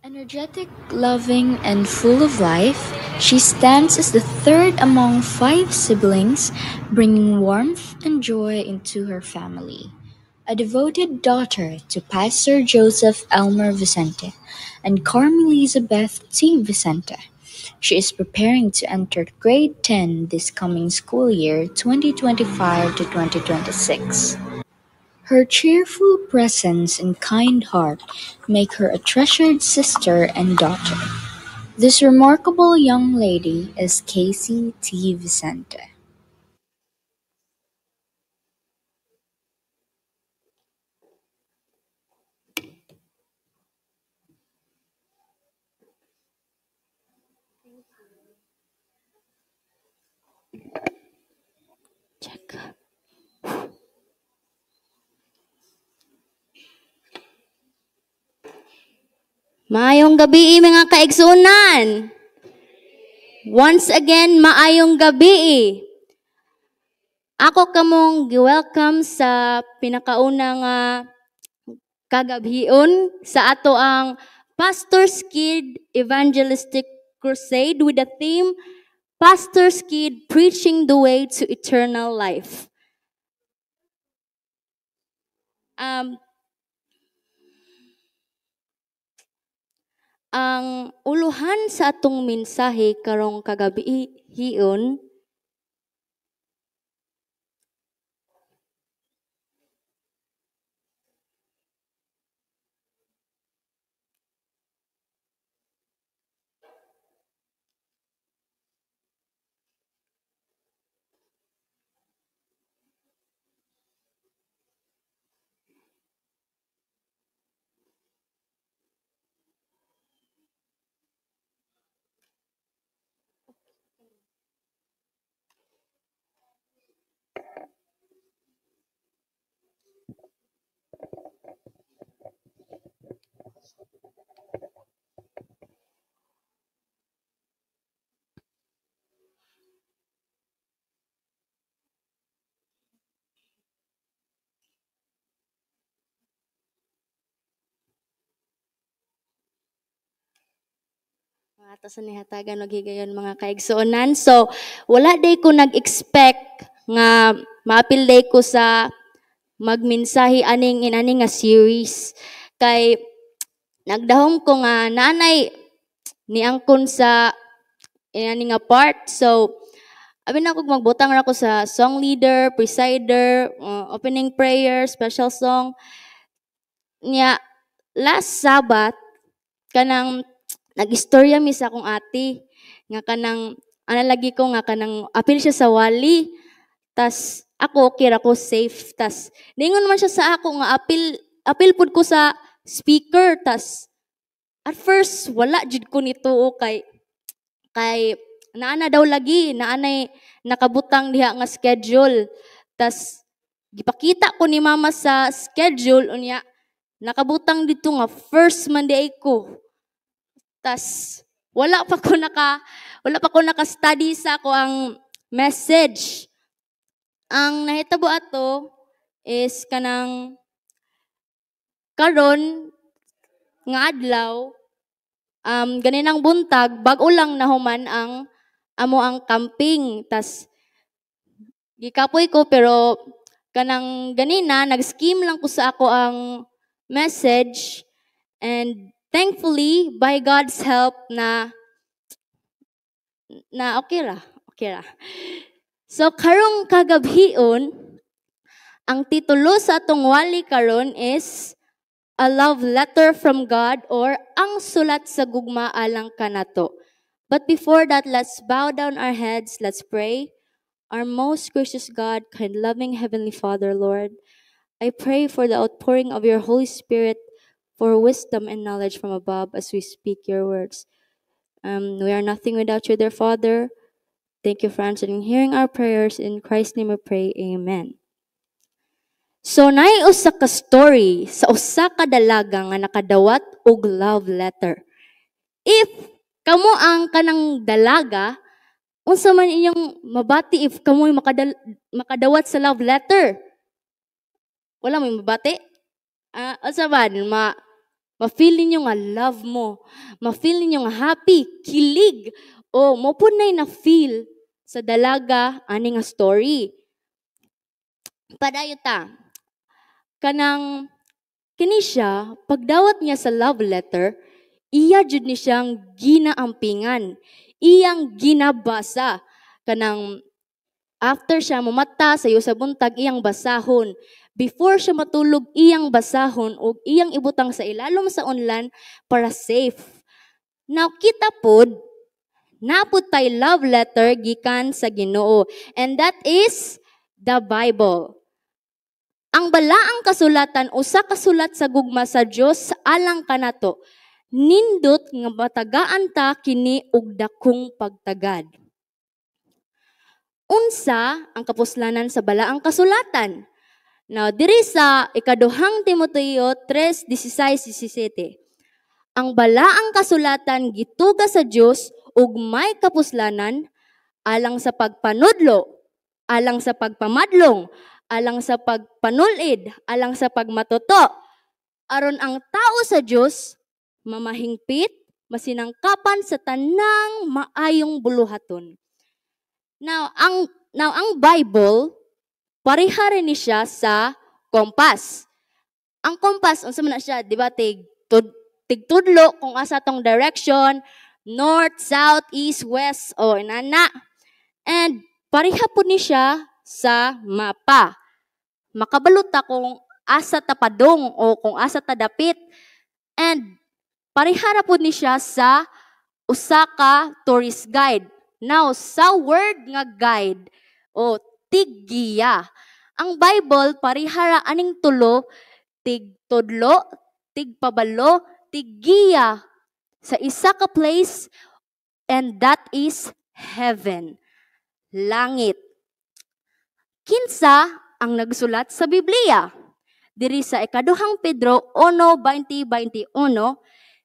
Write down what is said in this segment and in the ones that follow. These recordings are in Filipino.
Energetic, loving, and full of life, she stands as the third among five siblings, bringing warmth and joy into her family. A devoted daughter to Pastor Joseph Elmer Vicente and Carmen Elizabeth T. Vicente, she is preparing to enter grade 10 this coming school year 2025 to 2026. Her cheerful presence and kind heart make her a treasured sister and daughter. This remarkable young lady is Casey T. Vicente. Maayong gabi mga kaigsunan. Once again, maayong gabi. Ako kamong gi-welcome sa pinakaunang kagabhion sa ato ang Pastor's Kid Evangelistic Crusade with the theme Pastor's Kid Preaching the Way to Eternal Life. Ang uluhan sa atong mensahe karong kagabi hiyon ato sa nihatagan og higayon mga kaigsuonan. So, wala day ko nag-expect nga maapil day ko sa magmensahe aning inani nga series. Kay nagdahom ko nga nanay ni angkon sa inani nga part. So, abi na ako magbutang ra ko sa song leader, presider, opening prayer, special song. Nya last Sabbath kanang nag-istorya mi sa akong ate nga kanang lagi ko nga kanang apil siya sa wali tas ako okay ra ko safe tas ningon man siya sa ako nga apil pud ko sa speaker tas at first wala jud ko nituo kay naana daw lagi naanay nakabutang diha nga schedule tas gipakita ko ni mama sa schedule unya nakabutang dito nga first Monday ko. Tas wala pa ko naka-study sa ako ang message. Ang nahitabo ato is kanang karon nga adlaw ganinang buntag bag-o lang nahuman ang amo ang camping tas gikapoy ko pero kanang ganina nag-scheme lang ko sa ako ang message and thankfully, by God's help na okay ra. So, karong kagabhion, ang titulo sa atong wali karon is A Love Letter from God or Ang Sulat sa Gugma alang kanato. But before that, let's bow down our heads. Let's pray. Our most gracious God, kind loving Heavenly Father, Lord, I pray for the outpouring of your Holy Spirit for wisdom and knowledge from above as we speak your words. We are nothing without you, dear Father. Thank you for answering and hearing our prayers. In Christ's name we pray, Amen. So, naay usa ka story sa usa ka dalaga nga nakadawat og love letter. If kamo ang kanang dalaga, unsa man inyong mabati if kamo makadawat sa love letter? Wala mo mabati? Unsa man Ma-feel ninyo nga love mo. Ma-feel ninyo nga happy, kilig. O, mo po na feel sa dalaga ani nga story. Padayo ta. Kanang kini siya, pagdawat niya sa love letter, iya jud ni siyang ginaampingan. Iyang ginabasa. Kanang after siya mamata sa iyo sa buntag, iyang basahon. Before siya matulog, iyang basahon o iyang ibutang sa ilalom sa unlan para safe. Now, kita pod, napod tay love letter gikan sa Ginoo. And that is the Bible. Ang balaang kasulatan, usa kasulat sa gugma sa Dios alang kanato. Nindot nga matagaan ta kini og dakong pagtagad. Unsa ang kapuslanan sa balaang kasulatan? Now, diri sa ikaduhang Timoteo 3:16-17. Ang balaang kasulatan gituga sa Dios ug may kapuslanan alang sa pagpanudlo, alang sa pagpamadlong, alang sa pagpanulid, alang sa pagmatuto. Aron ang tao sa Dios mamahingpit, masinangkapan sa tanang maayong buluhaton. Now, ang Bible, pareha rin ni siya sa kompas. Ang kompas, unsa man na siya, di ba, tigtudlo kung asa tong direction, north, south, east, west, o inana. And pareha po ni siya sa mapa. Makabalot ta kung asa ta padong o kung asa ta dapit. And pareha ra po ni siya sa usa ka tourist guide. Now, sa word nga guide o tiggiya, ang Bible parihara aning tulo, tigtudlo, tigpabalo, tiggiya sa isa ka place, and that is heaven, langit. Kinsa ang nagsulat sa Biblia? Diri sa ikaduhang Pedro 1:20-21,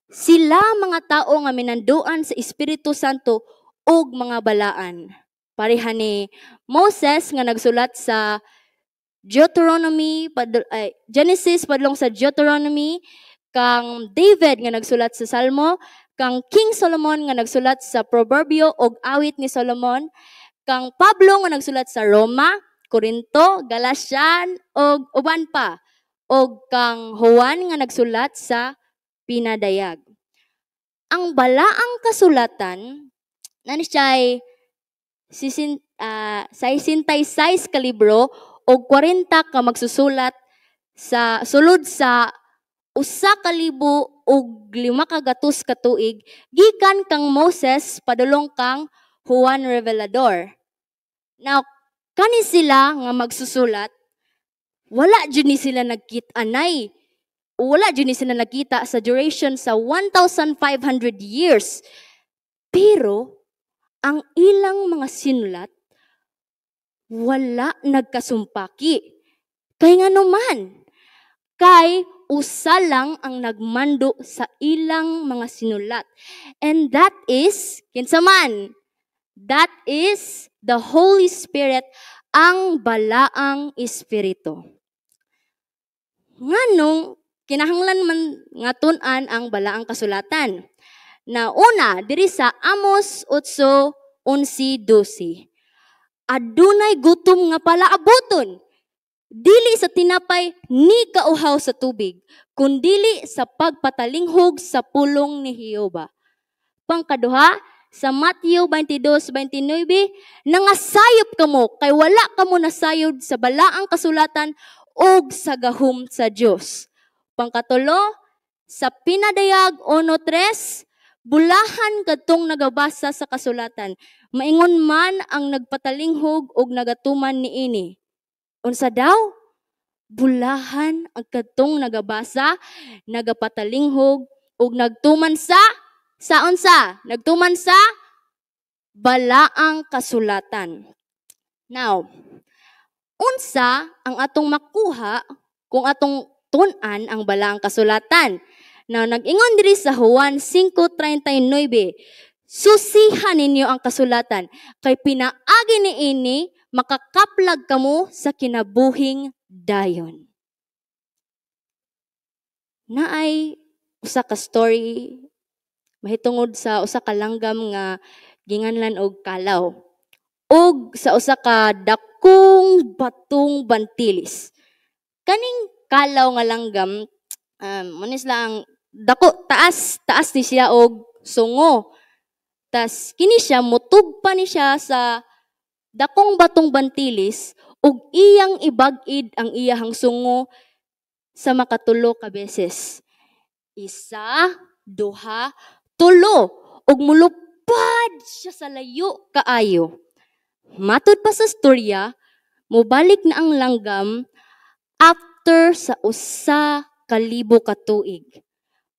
sila mga tao nga minanduan sa Espiritu Santo ug mga balaan. Pareha ni Moses nga nagsulat sa Genesis padulong sa Deuteronomy, kang David nga nagsulat sa Salmo, kang King Solomon nga nagsulat sa Proverbio ug awit ni Solomon, kang Pablo nga nagsulat sa Roma, Corinto, Galatian ug uban pa, ug kang Juan nga nagsulat sa Pinadayag. Ang balaang kasulatan nani siya'y 66 ka libro o 40 ka magsusulat sa sulod sa 1,000 ug 500 ka tuig gikan kang Moses padulong kang Juan Revelador. Now, kani sila nga magsusulat, wala jud ni sila nagkit-anay. Wala jud ni sila nakita sa duration sa 1,500 years. Pero ang ilang mga sinulat, wala nagkasumpaki. Kay nga naman, kay usa lang ang nagmando sa ilang mga sinulat. And that is, kinsa man, that is the Holy Spirit, ang balaang Espiritu. Nganong kinahanglan man nga tun-an ang balaang kasulatan? Na una, diri sa Amos 8:11-12. Adunay gutom nga palaaboton. Dili sa tinapay ni kauhaw sa tubig, kundili sa pagpatalinghog sa pulong ni Jehova. Pangkaduha, sa Matthew 22:29, nangasayop kamo kay wala kamo nasayod sa balaang kasulatan ug sa gahom sa Dios. Pangkatulo, sa Pinadayag 1:3, bulahan kadtong nagabasa sa kasulatan. Maingon man ang nagpatalinghog ug nagatuman niini. Unsa daw? Bulahan ang kadtong nagabasa, nagapatalinghog ug nagtuman sa unsa? Nagtuman sa balaang kasulatan. Now, unsa ang atong makuha kung atong tun-an ang balaang kasulatan? Now, nag-ingon diri sa Juan 5:39, susihan ninyo ang kasulatan, kay pinaagi niini makakaplag kamo sa kinabuhing dayon. Naay usa ka story mahitungod sa usa ka langgam nga ginganlan og kalaw. Og sa usa ka dakong batong bantilis. Kaning kalaw nga langgam, manis lang dako taas ni siya og sungo. Tas kini siya motugpa ni siya sa dakong batong bantilis ug iyang ibag-id ang iyahang sungo sa makatulo ka beses. Isa, duha, tulo ug mulupad siya sa layo kaayo. Matud pa sa storya, mobalik na ang langgam after sa usa ka libo ka tuig.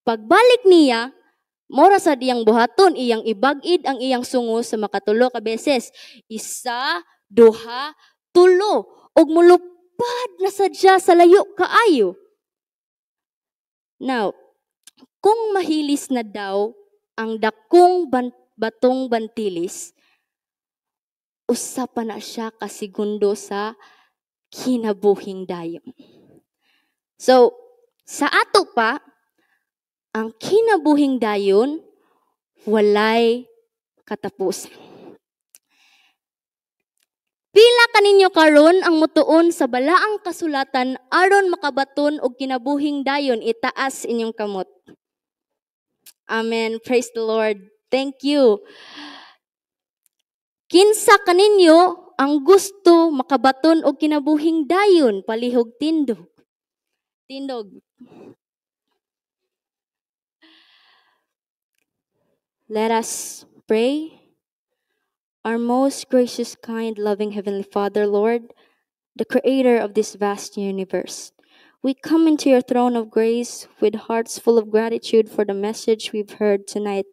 Pagbalik niya, mora sa diyang buhaton iyang ibag-id ang iyang sungo sa makatulo ka beses. Isa, duha, tulo ug mulupad na sadya sa layo kaayo. Now, kung mahilis na daw ang dakong batong bantilis, usa pa na siya ka segundo sa kinabuhing dayon. So, sa ato pa, ang kinabuhing dayon walay katapusan. Pila kaninyo karon ang mutuon sa balaang kasulatan aron makabaton og kinabuhing dayon, itaas inyong kamot. Amen. Praise the Lord. Thank you. Kinsa kaninyo ang gusto makabaton og kinabuhing dayon, palihog tindog. Let us pray. Our most gracious, kind, loving Heavenly Father, Lord, the creator of this vast universe, we come into your throne of grace with hearts full of gratitude for the message we've heard tonight.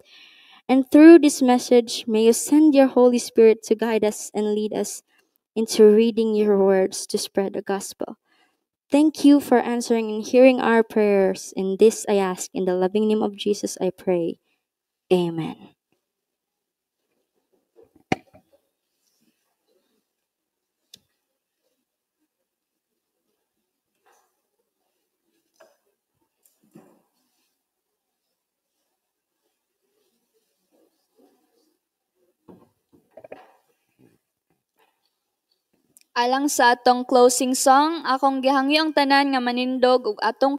And through this message, may you send your Holy Spirit to guide us and lead us into reading your words to spread the gospel. Thank you for answering and hearing our prayers. In this I ask, in the loving name of Jesus I pray. Amen. Alang sa atong closing song, akong gihangyo ang tanan nga manindog ug atong